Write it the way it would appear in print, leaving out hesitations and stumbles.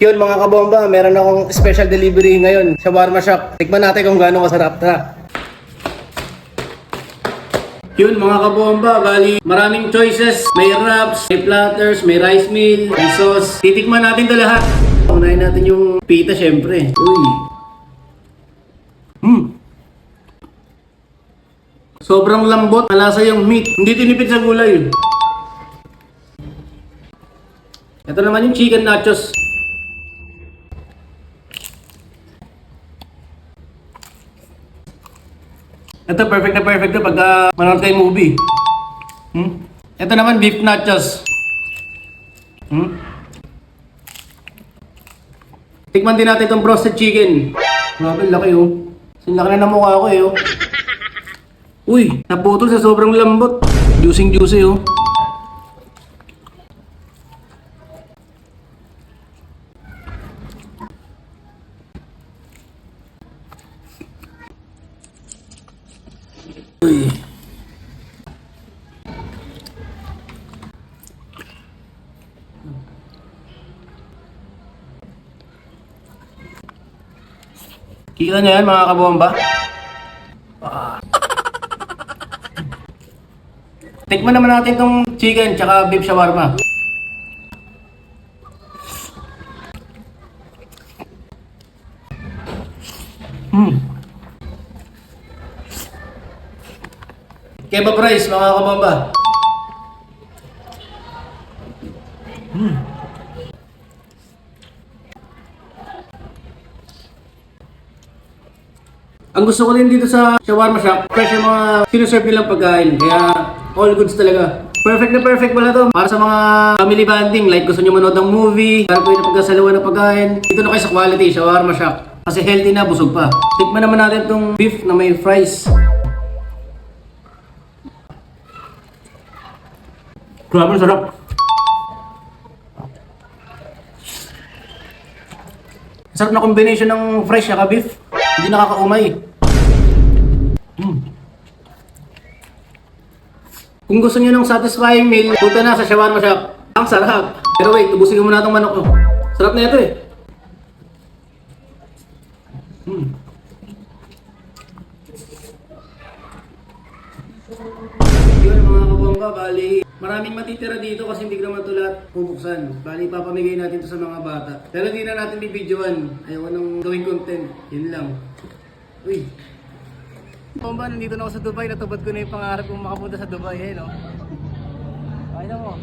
Yun mga kabomba, meron akong special delivery ngayon sa Shawarma Shop. Tikman natin kung gaano kasarap. Tara! Yun mga kabomba, bali maraming choices. May wraps, may platters, may rice meal, may sauce. Titikman natin ito lahat. Unahin natin yung pita syempre. Uy! Sobrang lambot, malasa yung meat. Hindi tinipid sa gulay. Ito naman yung chicken nachos. Ito perfect na perfect to pagka manood kayo movie. Ito naman beef nachos. Tikman din natin itong roasted chicken. Grabe, laki oh. Sinlaki na ng mukha ko eh oh. Uy, naputol sa sobrang lambot. Juicy oh. Uy. Kita nyo yan mga kabomba? Tikman naman natin itong chicken tsaka beef shawarma. Kebab rice mga kabomba. Ang gusto ko rin dito sa Shawarma Shop, fresh yung mga sinuserve nilang pagkain. Kaya all goods talaga. Perfect na perfect pala to. Para sa mga family bonding, like gusto nyo manood ng movie, para kayo na pagkasaluan ng pagkain. Dito na kayo sa quality, Shawarma Shop. Kasi healthy na, busog pa. Tikman naman natin itong beef na may fries. Grabe, sarap. Sarap na combination ng fresh at beef. Hindi nakakaumay. Kung gusto niyo ng satisfying meal, punta na sa Shawarma Shop. Ang sarap. Pero wait, ubusin ko muna itong manok ko. Sarap na ito eh. Yun mga kabomba, bali maraming matitira dito kasi hindi ko naman ito lahat bubuksan. Bali papamigay natin ito sa mga bata. Pero hindi na natin bibidyoan. Ayaw nang gawing content. Yun lang. Uy! Bomba, nandito na ako sa Dubai. Natubad ko na yung pangarap kong makapunta sa Dubai eh, no? Ay na mo.